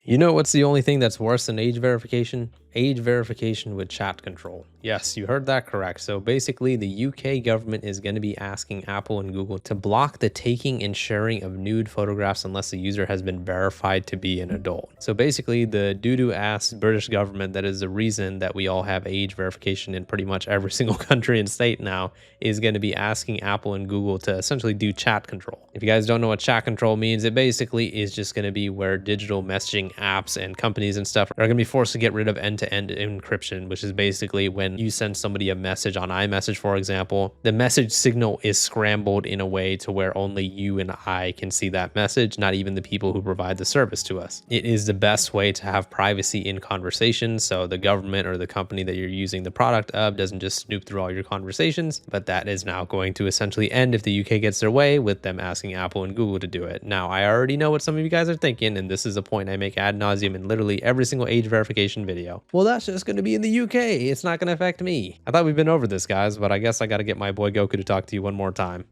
You know what's the only thing that's worse than age verification? Age verification with chat control. Yes, you heard that correct. So basically, the UK government is going to be asking Apple and Google to block the taking and sharing of nude photographs unless the user has been verified to be an adult. So basically, the doo-doo ass British government that is the reason that we all have age verification in pretty much every single country and state now is going to be asking Apple and Google to essentially do chat control. If you guys don't know what chat control means, it basically is just going to be where digital messaging apps and companies and stuff are going to be forced to get rid of end-to-end encryption, which is basically when you send somebody a message on iMessage, for example, the message signal is scrambled in a way to where only you and I can see that message, not even the people who provide the service to us. It is the best way to have privacy in conversations, so the government or the company that you're using the product of doesn't just snoop through all your conversations, but that is now going to essentially end if the UK gets their way with them asking Apple and Google to do it. Now, I already know what some of you guys are thinking, and this is a point I make ad nauseum in literally every single age verification video. Well, that's just going to be in the UK. It's not going to affect me. I thought we've been over this, guys, but I guess I got to get my boy Goku to talk to you one more time.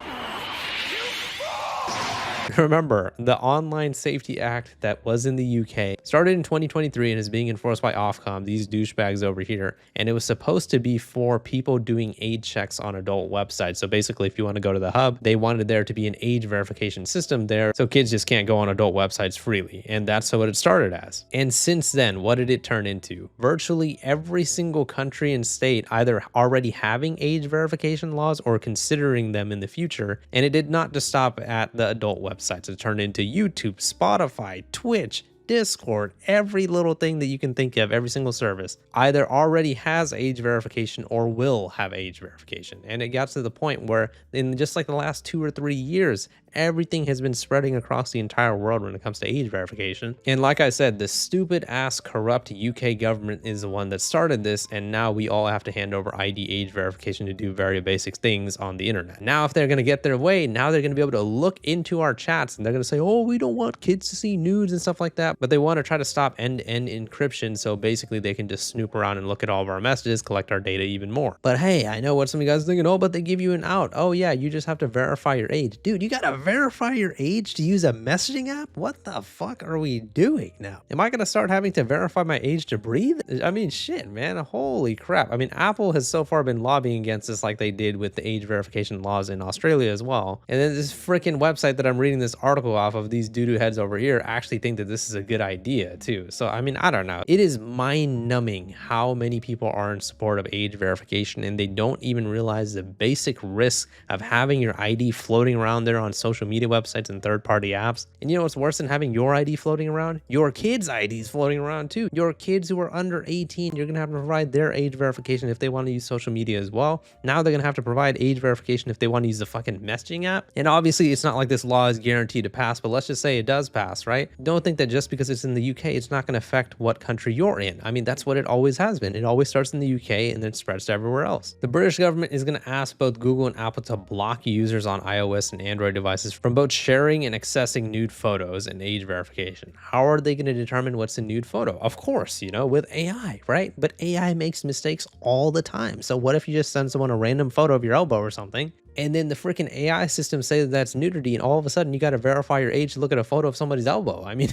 Remember, the Online Safety Act that was in the UK started in 2023 and is being enforced by Ofcom, these douchebags over here. And it was supposed to be for people doing age checks on adult websites. So basically, if you want to go to the hub, they wanted there to be an age verification system there so kids just can't go on adult websites freely. And that's what it started as. And since then, what did it turn into? Virtually every single country and state either already having age verification laws or considering them in the future. And it did not just stop at the adult websites. It turned into YouTube, Spotify, Twitch, Discord, every little thing that you can think of, every single service either already has age verification or will have age verification. And it got to the point where in just like the last 2 or 3 years, everything has been spreading across the entire world when it comes to age verification. And like I said, the stupid ass corrupt UK government is the one that started this, and now we all have to hand over ID age verification to do very basic things on the internet. Now, if they're going to get their way, now they're going to be able to look into our chats and they're going to say, oh, we don't want kids to see nudes and stuff like that. But they want to try to stop end-to-end encryption, so basically they can just snoop around and look at all of our messages, collect our data even more. But hey, I know what some of you guys are thinking, oh, but they give you an out. Oh yeah, you just have to verify your age. Dude, you gotta verify your age to use a messaging app? What the fuck are we doing now? Am I gonna start having to verify my age to breathe? I mean, shit, man, holy crap. I mean, Apple has so far been lobbying against this like they did with the age verification laws in Australia as well. And then this freaking website that I'm reading this article off of, these doo-doo heads over here, actually think that this is a good idea too. So, I mean, I don't know. It is mind-numbing how many people are in support of age verification and they don't even realize the basic risk of having your ID floating around there on social media websites and third-party apps. And you know what's worse than having your ID floating around? Your kids' IDs floating around too. Your kids who are under 18, you're gonna have to provide their age verification if they want to use social media as well. Now they're gonna have to provide age verification if they want to use the fucking messaging app. And obviously it's not like this law is guaranteed to pass, but let's just say it does pass, right? Don't think that just because it's in the UK, it's not gonna affect what country you're in. I mean, that's what it always has been. It always starts in the UK and then spreads to everywhere else. The British government is gonna ask both Google and Apple to block users on iOS and Android devices from both sharing and accessing nude photos and age verification. How are they going to determine what's a nude photo? Of course, you know, with AI, right? But AI makes mistakes all the time. So what if you just send someone a random photo of your elbow or something, and then the freaking AI system say that that's nudity, and all of a sudden you got to verify your age to look at a photo of somebody's elbow? I mean,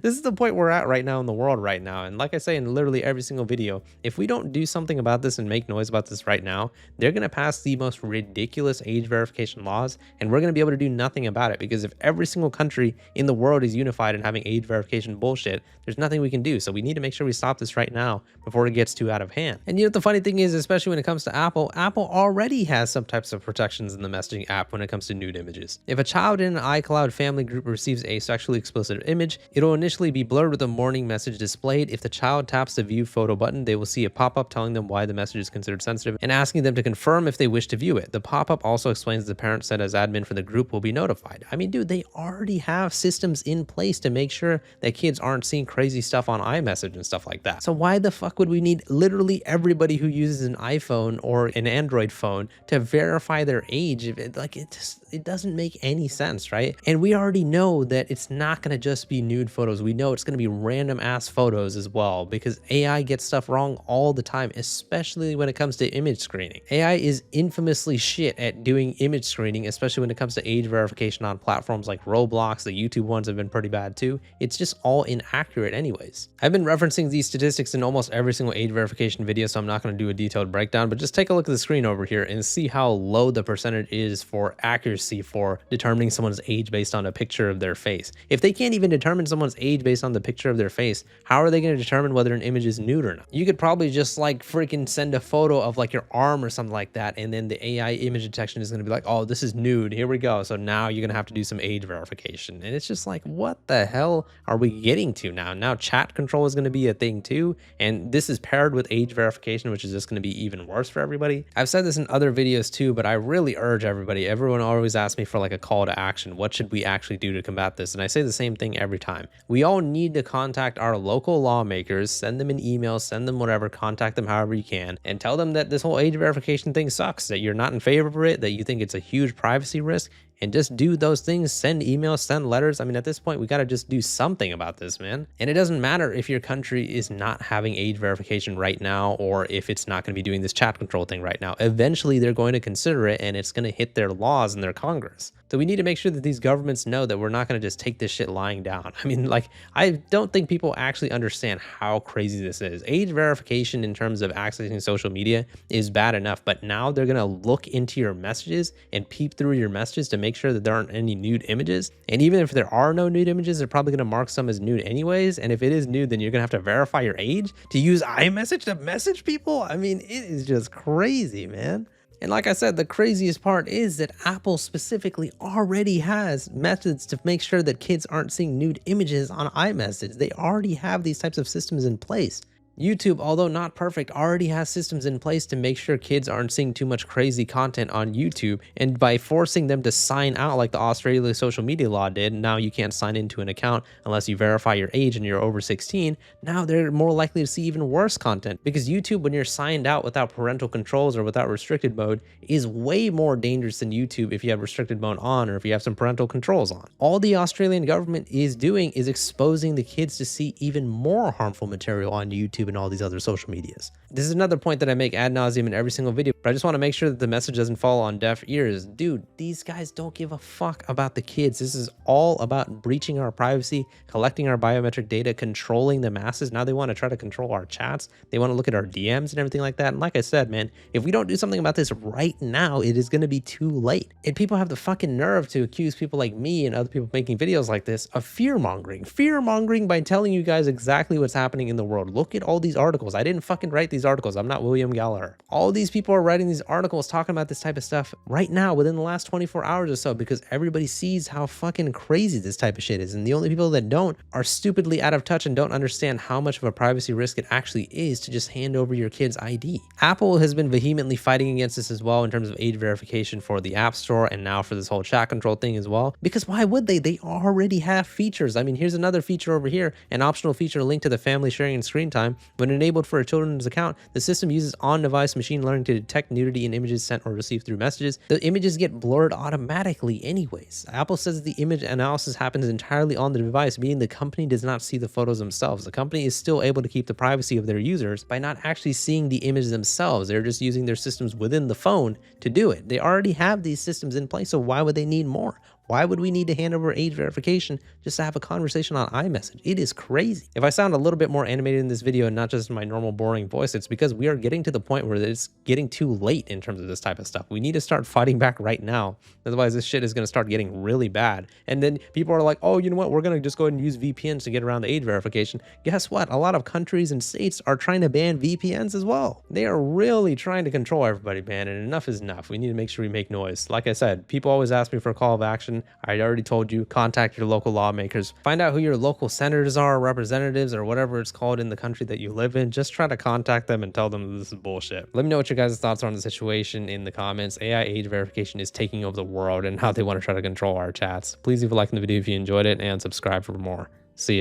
this is the point we're at right now in the world right now. And like I say in literally every single video, if we don't do something about this and make noise about this right now, they're going to pass the most ridiculous age verification laws, and we're going to be able to do nothing about it, because if every single country in the world is unified in having age verification bullshit, there's nothing we can do. So we need to make sure we stop this right now before it gets too out of hand. And you know what the funny thing is, especially when it comes to Apple already has some types of protections in the messaging app when it comes to nude images. If a child in an iCloud family group receives a sexually explicit image, it'll initially be blurred with a warning message displayed. If the child taps the view photo button, they will see a pop-up telling them why the message is considered sensitive and asking them to confirm if they wish to view it. The pop-up also explains the parent said as admin for the group will be notified. I mean, dude, they already have systems in place to make sure that kids aren't seeing crazy stuff on iMessage and stuff like that. So why the fuck would we need literally everybody who uses an iPhone or an Android phone to verify their age? It just it doesn't make any sense, right? And we already know that it's not going to just be nude photos. We know it's going to be random ass photos as well, because AI gets stuff wrong all the time, especially when it comes to image screening. AI is infamously shit at doing image screening, especially when it comes to age verification on platforms like Roblox. The YouTube ones have been pretty bad too. It's just all inaccurate anyways. I've been referencing these statistics in almost every single age verification video, so I'm not going to do a detailed breakdown, but just take a look at the screen over here and see how low the percentage is for accuracy for determining someone's age based on a picture of their face. If they can't even determine someone's age based on the picture of their face, how are they going to determine whether an image is nude or not? You could probably just like freaking send a photo of like your arm or something like that, and then the AI image detection is going to be like, oh, this is nude, here we go. So now you're going to have to do some age verification. And it's just like, what the hell are we getting to now? Now chat control is going to be a thing too, and this is paired with age verification, which is just going to be even worse for everybody. I've said this in other videos too, but I really urge everyone always asks me for like a call to action. What should we actually do to combat this? And I say the same thing every time. We all need to contact our local lawmakers, send them an email, send them whatever, contact them however you can, and tell them that this whole age verification thing sucks, that you're not in favor of it, that you think it's a huge privacy risk, and just do those things. Send emails, send letters. I mean, at this point, we got to just do something about this, man. And it doesn't matter if your country is not having age verification right now, or if it's not going to be doing this chat control thing right now. Eventually, they're going to consider it, and it's going to hit their laws and their Congress. So we need to make sure that these governments know that we're not going to just take this shit lying down. I mean, like, I don't think people actually understand how crazy this is. Age verification in terms of accessing social media is bad enough, but now they're going to look into your messages and peep through your messages to make sure that there aren't any nude images. And even if there are no nude images, they're probably going to mark some as nude anyways. And if it is nude, then you're going to have to verify your age to use iMessage to message people. I mean, it is just crazy, man. And like I said, the craziest part is that Apple specifically already has methods to make sure that kids aren't seeing nude images on iMessage. They already have these types of systems in place. YouTube, although not perfect, already has systems in place to make sure kids aren't seeing too much crazy content on YouTube. And by forcing them to sign out like the Australia social media law did, now you can't sign into an account unless you verify your age and you're over 16. Now they're more likely to see even worse content, because YouTube, when you're signed out without parental controls or without restricted mode, is way more dangerous than YouTube if you have restricted mode on or if you have some parental controls on. All the Australian government is doing is exposing the kids to see even more harmful material on YouTube and all these other social medias. This is another point that I make ad nauseum in every single video, but I just want to make sure that the message doesn't fall on deaf ears. Dude, these guys don't give a fuck about the kids. This is all about breaching our privacy, collecting our biometric data, controlling the masses. Now they want to try to control our chats. They want to look at our DMs and everything like that. And like I said, man, if we don't do something about this right now, it is going to be too late. And people have the fucking nerve to accuse people like me and other people making videos like this of fear-mongering. Fear-mongering by telling you guys exactly what's happening in the world. Look at all these articles. I didn't fucking write these articles. I'm not William Gallagher. All these people are writing these articles talking about this type of stuff right now within the last 24 hours or so, because everybody sees how fucking crazy this type of shit is. And the only people that don't are stupidly out of touch and don't understand how much of a privacy risk it actually is to just hand over your kid's ID. Apple has been vehemently fighting against this as well in terms of age verification for the App Store and now for this whole chat control thing as well. Because why would they? They already have features. I mean, here's another feature over here, an optional feature linked to the family sharing and screen time. When enabled for a children's account, the system uses on-device machine learning to detect nudity in images sent or received through messages. The images get blurred automatically anyways. Apple says the image analysis happens entirely on the device, meaning the company does not see the photos themselves. The company is still able to keep the privacy of their users by not actually seeing the image themselves. They're just using their systems within the phone to do it. They already have these systems in place, so why would they need more? Why would we need to hand over age verification just to have a conversation on iMessage? It is crazy. If I sound a little bit more animated in this video and not just my normal boring voice, it's because we are getting to the point where it's getting too late in terms of this type of stuff. We need to start fighting back right now. Otherwise, this shit is going to start getting really bad. And then people are like, oh, you know what? We're going to just go ahead and use VPNs to get around the age verification. Guess what? A lot of countries and states are trying to ban VPNs as well. They are really trying to control everybody, man. And enough is enough. We need to make sure we make noise. Like I said, people always ask me for a call of action. I already told you, contact your local lawmakers. Find out who your local senators are, representatives, or whatever it's called in the country that you live in. Just try to contact them and tell them this is bullshit. Let me know what your guys' thoughts are on the situation in the comments. AI age verification is taking over the world and how they want to try to control our chats. Please leave a like in the video if you enjoyed it and subscribe for more. See ya.